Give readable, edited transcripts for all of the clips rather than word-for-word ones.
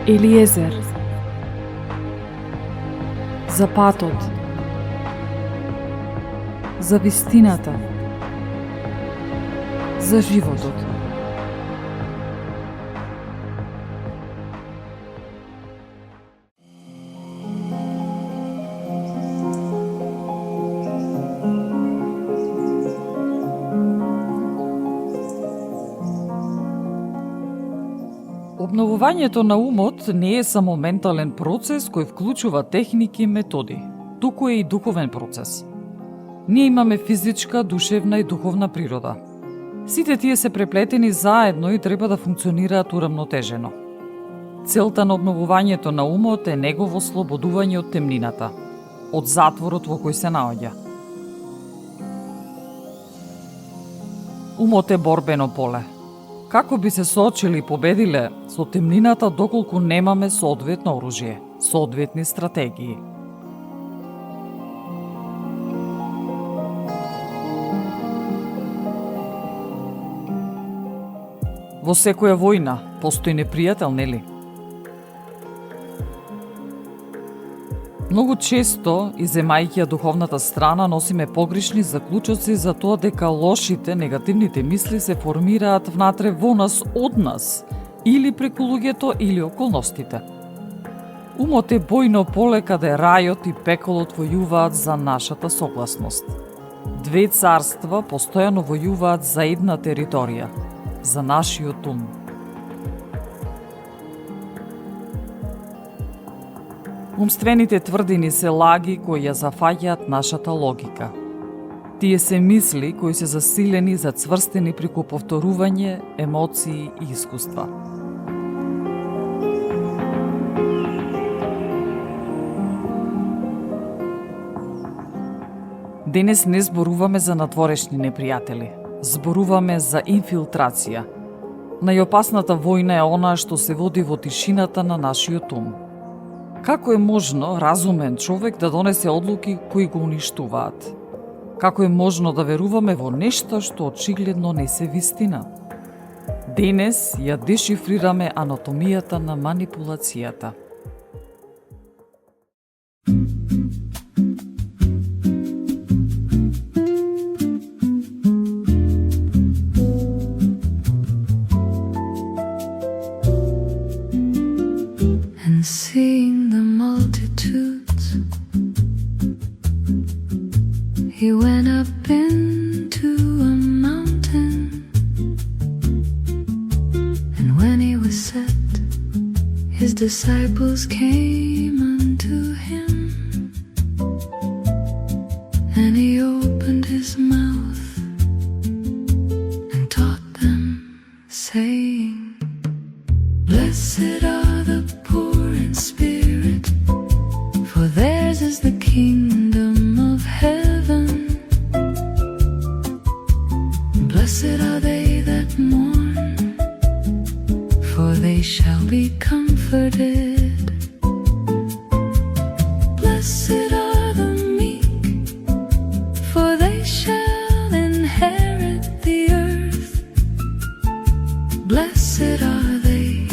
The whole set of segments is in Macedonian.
Елиезер. За патот. За вистината. За животот. Обновувањето на умот не е само ментален процес кој вклучува техники и методи, туку е и духовен процес. Ние имаме физичка, душевна и духовна природа. Сите тие се преплетени заедно и треба да функционираат урамнотежено. Целта на обновувањето на умот е негово слободување од темнината, од затворот во кој се наоѓа. Умот е борбено поле. Како би се соочили и победиле со темнината доколку немаме соодветно оружје, соодветни стратегии? Во секоја војна постои непријател, нели? Многу често, иземајќи ја духовната страна, носиме погрешни заклучоци за тоа дека лошите, негативните мисли се формираат внатре во нас од нас, или преку луѓето или околностите. Умот е бојно поле каде рајот и пеколот војуваат за нашата согласност. Две царства постојано војуваат за една територија, за нашиот ум. Умствените тврдини се лаги кои ја зафаќаат нашата логика. Тие се мисли кои се засилени, зацврстени преку повторување, емоции и искуства. Денес не зборуваме за надворешни непријатели, зборуваме за инфилтрација. Најопасната војна е онаа што се води во тишината на нашиот ум. Како е можно разумен човек да донесе одлуки кои го уништуваат? Како е можно да веруваме во нешто што очигледно не се вистина? Денес ја дешифрираме анатомијата на манипулацијата. Seeing the multitudes, he went up into a mountain, and when he was set, his disciples came unto him, and he opened his mouth and taught them, saying, "Blessed are the poor in spirit, for theirs is the kingdom of heaven. Blessed are they that mourn, for they shall be comforted. Blessed are the meek, for they shall inherit the earth. Blessed are they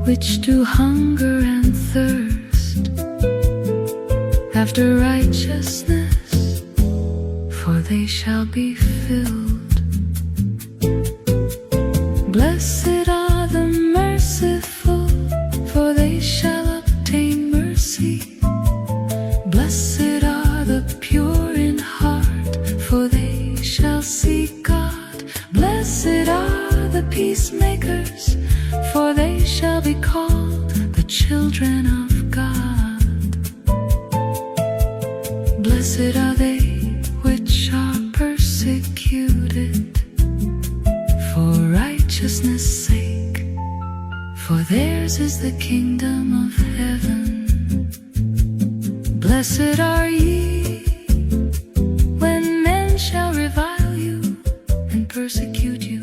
which do hunger and thirst after righteousness, for they shall be filled. Blessed are the merciful, for they shall obtain mercy. Blessed are the pure in heart, for they shall see God. Blessed are the peacemakers, for they shall be called the children of God. Blessed are they which are persecuted for righteousness' sake, for theirs is the kingdom of heaven. Blessed are ye when men shall revile you and persecute you,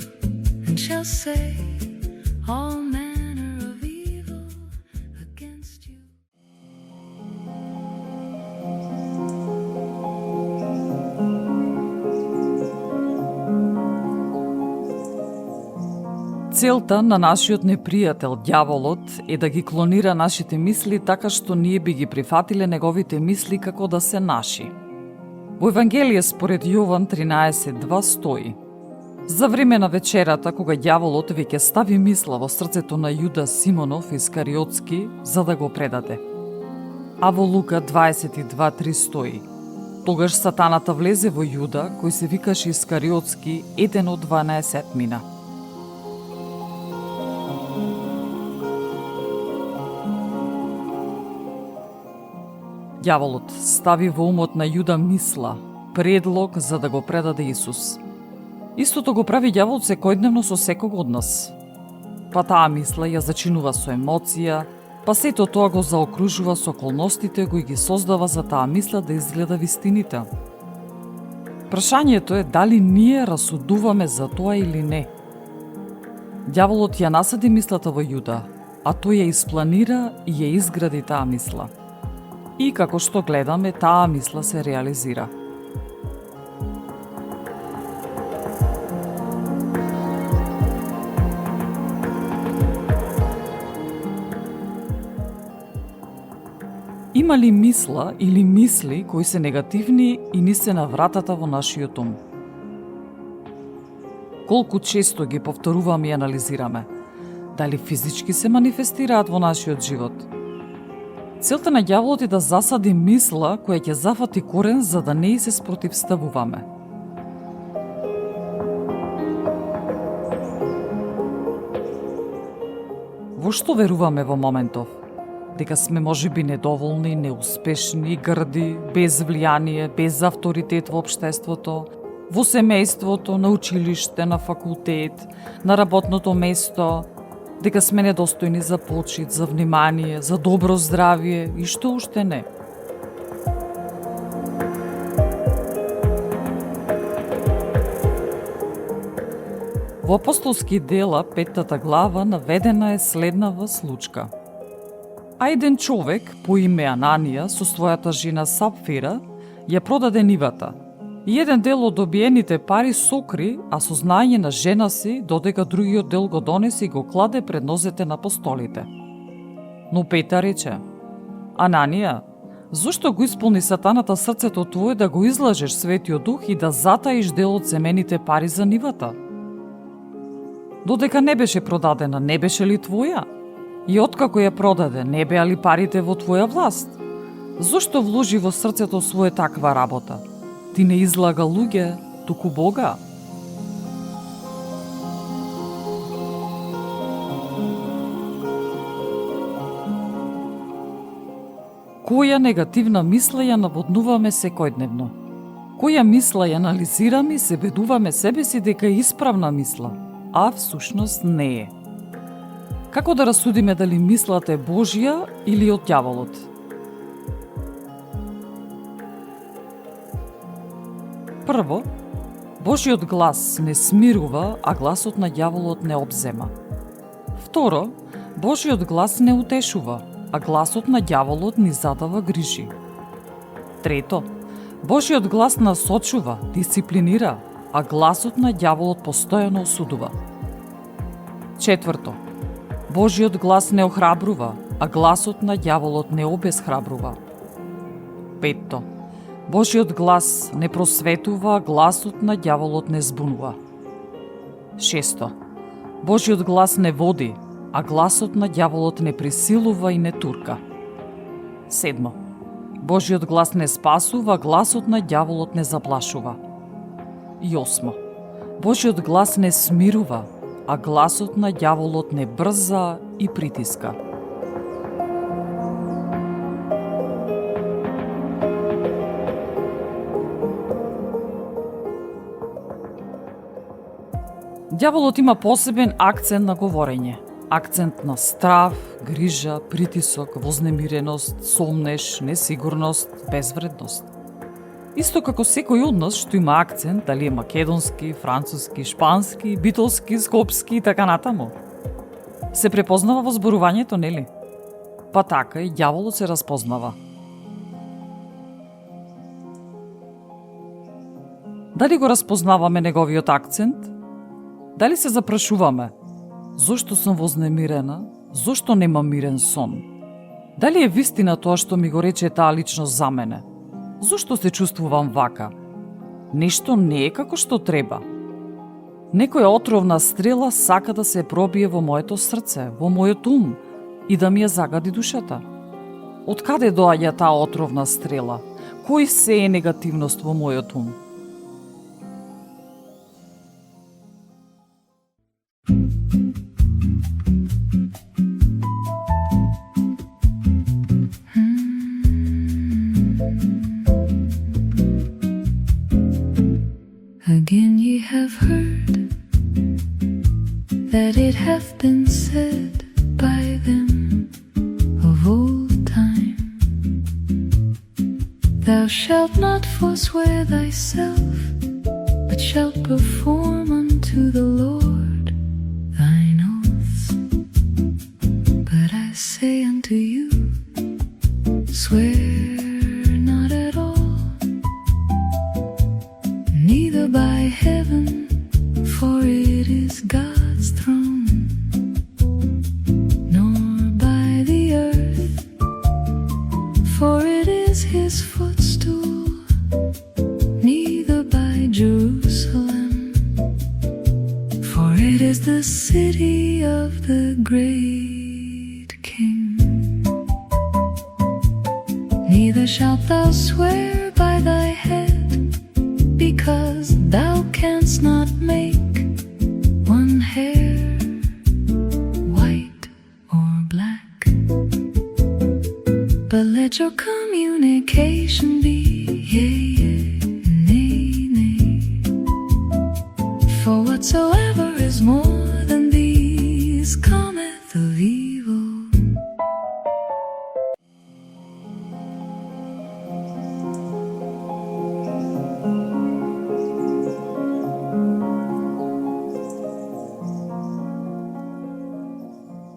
and shall say all manner of evil against you. Целта на нашиот непријател, ѓаволот, е да ги клонира нашите мисли така што ние би ги прифатиле неговите мисли како да се наши. Во Евангелие според Јован 13:2 стои: За време на вечерата, кога ѓаволот веќе стави мисла во срцето на Јуда Симонов Искариотски за да го предаде. А во Лука 22:3 стои: Тогаш сатаната влезе во Јуда, кој се викаше Искариотски, еден од 12-мина. Ѓаволот стави во умот на Јуда мисла, предлог за да го предаде Исус. Истото го прави ѓаволот секојдневно со секого од нас. Па таа мисла ја зачинува со емоција, па сето тоа го заокружува со околностите кои ги создава за таа мисла да изгледа вистините. Прашањето е дали ние расудуваме за тоа или не. Ѓаволот ја насади мислата во Јуда, а тој ја испланира и ја изгради таа мисла. И како што гледаме, таа мисла се реализира. Има ли мисла или мисли кои се негативни и ни се на вратата во нашиот ум? Колку често ги повторуваме и анализираме? Дали физички се манифестираат во нашиот живот? Целта на ѓаволот е да засади мисла која ќе зафати корен за да не и се спротивставуваме. Во што веруваме во моментов? Дека сме можеби недоволни, неуспешни, грди, без влијание, без авторитет во општеството, во семејството, на училиште, на факултет, на работното место, дека сме недостојни за почит, за внимание, за добро здравие и што уште не. Во Апостолски дела, 5 глава, наведена е следнава случка. А еден човек по име Ананија со својата жена Сапфира ја продаде нивата. И еден дел од добиените пари сокри, а со знаење на жена си, додека другиот дел го донесе и го кладе пред нозете на апостолите. Но Петар рече: Ананија, зошто го исполни сатаната срцето твое да го излажеш Светиот Дух и да затаиш дел од земените пари за нивата? Додека не беше продадена, не беше ли твоја? И откако ја продаде, не беа ли парите во твоја власт? Зошто вложи во срцето свое таква работа? Ти не излага луѓе, туку Бога. Која негативна мисла ја наводнуваме секојдневно? Која мисла ја анализираме и се бедуваме себе си дека е исправна мисла, а всушност не е? Како да расудиме дали мислата е Божја или од ѓаволот? Прво, Божјиот глас не смирува, а гласот на ѓаволот не обзема. Второ, Божјиот глас не утешува, а гласот на ѓаволот ни задава грижи. Трето, Божјиот глас насочува, дисциплинира, а гласот на ѓаволот постојано осудува. Четврто, Божјиот глас не охрабрува, а гласот на ѓаволот не обесхрабрува. Петто, Божјиот глас не просветува, а гласот на ѓаволот не збунува. Шесто, Божјиот глас не води, а гласот на ѓаволот не присилува и не турка. Седмо, Божјиот глас не спасува, а гласот на ѓаволот не заплашува. И осмо, Божјиот глас не смирува, а гласот на ѓаволот не брза и притиска. Ѓаволот има посебен акцент на говорење. Акцент на страв, грижа, притисок, вознемиреност, сомнеш, несигурност, безвредност. Исто како секој од нас што има акцент, дали е македонски, француски, шпански, битолски, скопски и така натаму. Се препознава во зборувањето, нели? Па така и ѓаволот се распознава. Дали го распознаваме неговиот акцент? Дали се запрашуваме? Зошто сум вознемирена? Зошто нема мирен сон? Дали е вистина тоа што ми го рече таа личност за мене? Зошто се чувствувам вака? Нешто не е како што треба. Некоја отровна стрела сака да се пробие во моето срце, во мојот ум и да ми ја загади душата. Од каде доаѓа таа отровна стрела? Кој се е негативност во мојот ум? Again ye have heard that it hath been said by them of old time, thou shalt not forswear thyself, but shalt perform unto the Lord thine oaths. But I say unto you, swear not at all, neither by heaven, for it is God's throne, nor by the earth, for it is his footstool, neither by Jerusalem, for it is the city of the great King. Neither shalt thou swear by thy head, because thou canst not make one hair white or black. But let your communication be yea, yea, nay, nay. For whatsoever is more than these cometh of evil.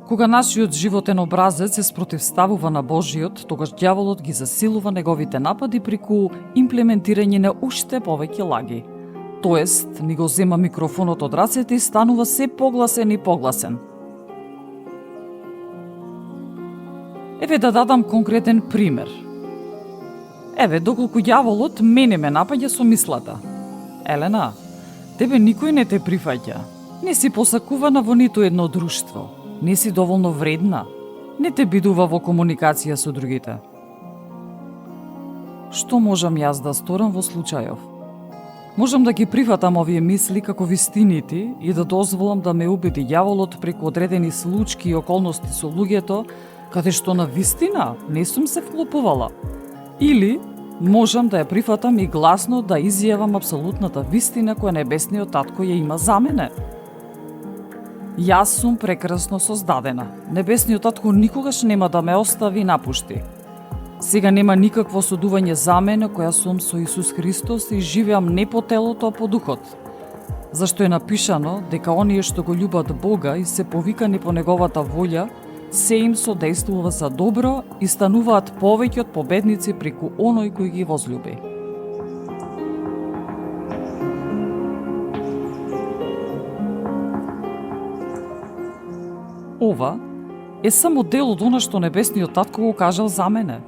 Кога нашиот животен образец се спротивставува на Божиот, тогаш ѓаволот ги засилува неговите напади преку имплементирање на уште повеќе лаги. Тоест, ни го зема микрофонот од рацете и станува се погласен и погласен. Еве да дадам конкретен пример. Еве, доколку ѓаволот мене ме напаѓа со мислата. Елена, тебе никој не те прифаќа. Не си посакувана во ниту едно друштво. Не си доволно вредна, не те бидува во комуникација со другите. Што можам јас да сторам во случајов? Можам да ги прифатам овие мисли како вистините и да дозволам да ме убеди ѓаволот преку одредени случаи и околности со луѓето, каде што на вистина не сум се вклопувала. Или можам да ја прифатам и гласно да изјавам апсолутната вистина која небесниот татко ја има за мене. Јас сум прекрасно создадена. Небесниот татко никогаш нема да ме остави и напушти. Сега нема никакво осудување за мене, која сум со Исус Христос и живеам не по телото, а по духот. Зашто е напишано дека оние што го љубат Бога и се повикани по неговата волја, се им содействува за добро и стануваат повеќе од победници преку оној кој ги возлюби. Ова е само дел од она што небесниот татко го кажал за мене.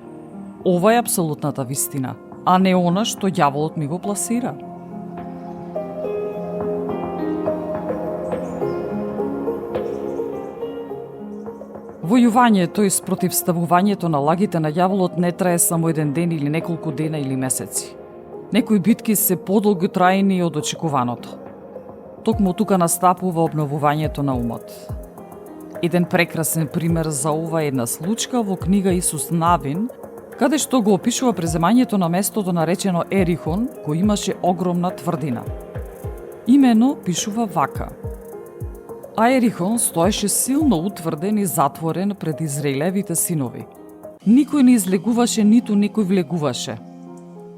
Ова е апсолутната вистина, а не она што ѓаволот ми го пласира. Војувањето и спротивставувањето на лагите на ѓаволот не трае само еден ден или неколку дена или месеци. Некои битки се подолготрајни од очекуваното. Токму тука настапува обновувањето на умот. Еден прекрасен пример за ова е една случка во книга Исус Навин, каде што го опишува преземањето на местото наречено Ерихон, кој имаше огромна тврдина. Имено пишува вака: А Ерихон стоеше силно утврден и затворен пред Израилевите синови. Никој не излегуваше, ниту некој влегуваше.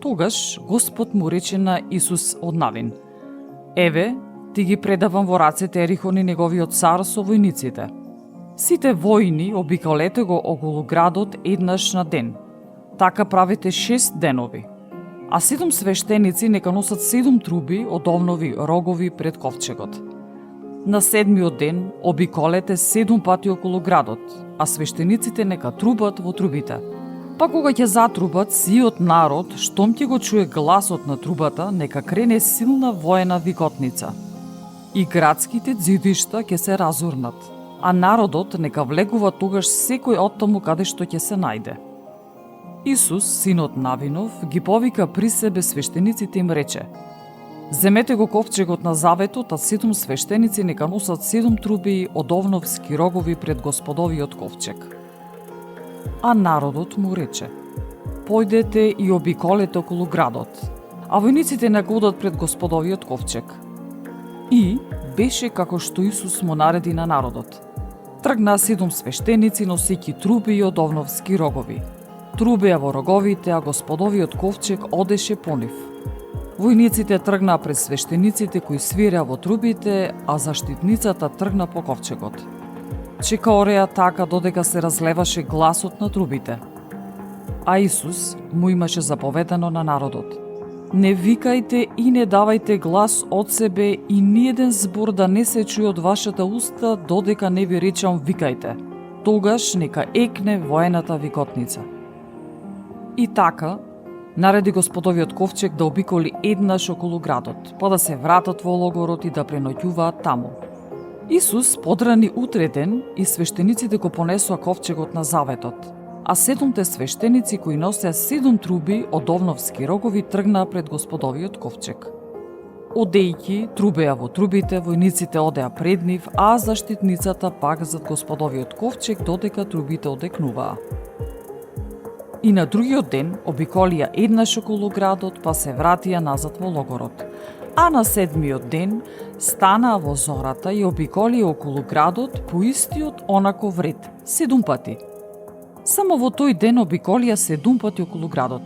Тогаш Господ му рече на Исус од Навин: Еве, ти ги предавам во рацете Ерихон и неговиот цар со војниците. Сите војни обиколете го околу градот еднаш на ден. Така правите 6 денови. А 7 свештеници нека носат 7 труби од овнови рогови пред ковчегот. На 7-миот ден обиколете 7 пати околу градот, а свештениците нека трубат во трубите. Па кога ќе затрубат, сиот народ, штом ќе го чуе гласот на трубата, нека крене силна воена викотница. И градските ѕидишта ќе се разурнат, а народот нека влегува тогаш секој оттаму каде што ќе се најде. Исус, синот Навинов, ги повика при себе свештениците им рече: Земете го ковчегот на заветот, а 7 свештеници нека носат 7 труби од овновски рогови пред Господовиот ковчег. А народот му рече: Појдете и обиколете околу градот, а војниците нека одат пред Господовиот ковчег. И беше како што Исус му нареди на народот. Тргнаа 7 свештеници носејќи труби од овновски рогови. Трубеа во роговите, а Господовиот ковчег одеше по нив. Војниците тргнаа пред свештениците кои свиреа во трубите, а заштитницата тргна по ковчегот. Чека ореа така додека се разлеваше гласот на трубите. А Исус му имаше заповедано на народот: Не викајте и не давајте глас од себе и ниеден збор да не се чуе од вашата уста додека не ви речам викајте. Тогаш нека екне воената викотница. И така, нареди Господовиот ковчег да обиколи еднаш околу градот, па да се вратат во логорот и да преноќуваат таму. Исус подрани утреден и свештениците го понесоа ковчегот на заветот, а 7 свештеници кои носеа 7 труби од овновски рогови тргнаа пред Господовиот ковчег. Одејќи трубеа во трубите, војниците одеа пред нив, а заштитницата пак зад Господовиот ковчег додека трубите одекнуваа. И на другиот ден обиколија еднаш околу градот, па се вратија назад во логорот. А на 7-миот ден станаа во зората и обиколија околу градот по истиот онаков ред, 7 пати. Само во тој ден обиколија 7 пати околу градот.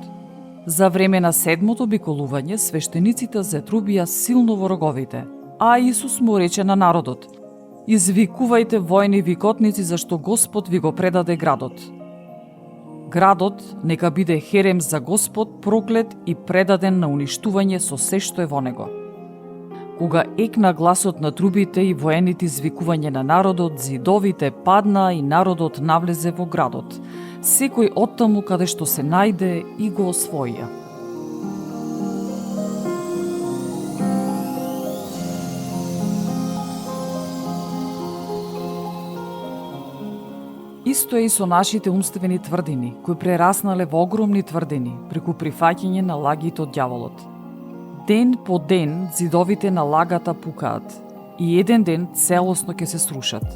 За време на 7-мото обиколување свештениците затрубија силно во роговите, а Исус му рече на народот: Извикувајте војни викотници зашто Господ ви го предаде градот. Градот нека биде херем за Господ, проклет и предаден на уништување со се што е во него. Кога екна гласот на трубите и воените извикување на народот, зидовите паднаа и народот навлезе во градот, секој оттаму каде што се најде и го освоија. Исто е и со нашите умствени тврдини, кои прераснале во огромни тврдини, преку прифаќање на лагите од ѓаволот. Ден по ден зидовите на лагата пукаат и еден ден целосно ќе се срушат.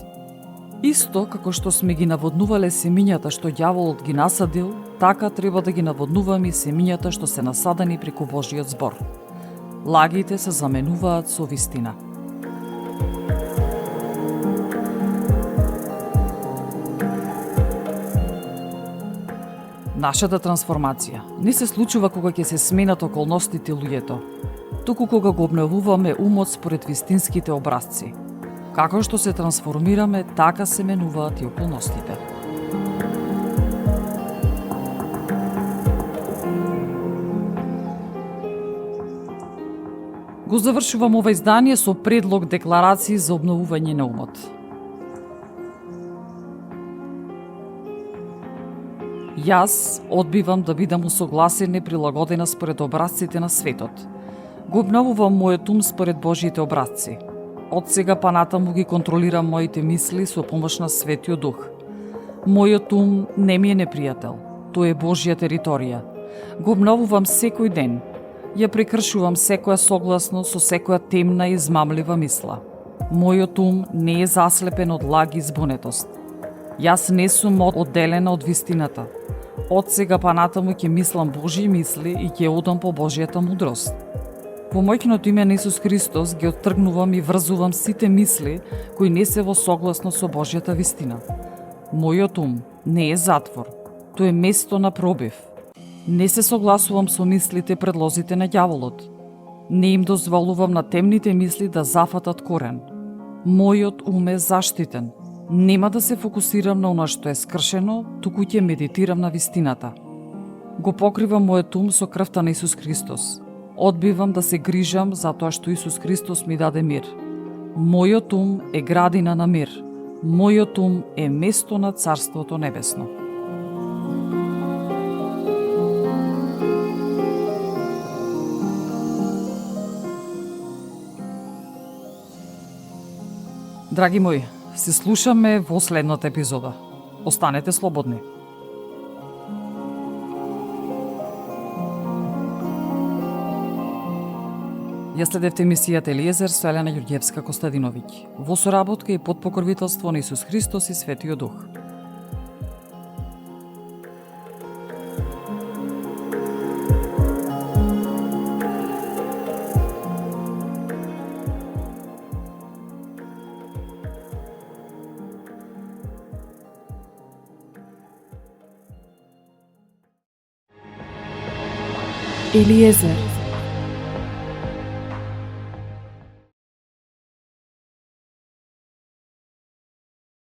Исто како што сме ги наводнувале семињата што ѓаволот ги насадил, така треба да ги наводнуваме и семињата што се насадени преку Божиот збор. Лагите се заменуваат со вистина. Нашата трансформација не се случува кога ќе се сменат околностите луѓето, туку кога го обновуваме умот според вистинските образци. Како што се трансформираме, така се менуваат и околностите. Го завршувам ова издание со предлог декларации за обновување на умот. Јас одбивам да бидам усогласена и прилагодена според образците на светот. Го обновувам мојот ум според Божјите образци. Од сега па натаму ги контролирам моите мисли со помош на Светиот Дух. Мојот ум не ми е непријател, тој е Божја територија. Го обновувам секој ден. Ја прекршувам секоја согласност со секоја темна и измамлива мисла. Мојот ум не е заслепен од лаги и збунетост. Јас не сум одделена од вистината. Од сега па натаму ќе мислам Божји мисли и ќе одам по Божјата мудрост. Во мојкиното име на Исус Христос ги оттргнувам и врзувам сите мисли кои не се во согласност со Божјата вистина. Мојот ум не е затвор, тој е место на пробив. Не се согласувам со мислите и предлозите на ѓаволот. Не им дозволувам на темните мисли да зафатат корен. Мојот ум е заштитен. Нема да се фокусирам на она што е скршено, туку ќе медитирам на вистината. Го покривам мојот ум со крвта на Исус Христос. Одбивам да се грижам за тоа што Исус Христос ми даде мир. Мојот ум е градина на мир. Мојот ум е место на Царството Небесно. Драги мои, се слушаме во следната епизода. Останете слободни. Ја следевте емисијата Елиезер со Елена Ѓурѓевска-Костадиновиќ, во соработка и под покровителство на Исус Христос и Светиот Дух. Елиезер,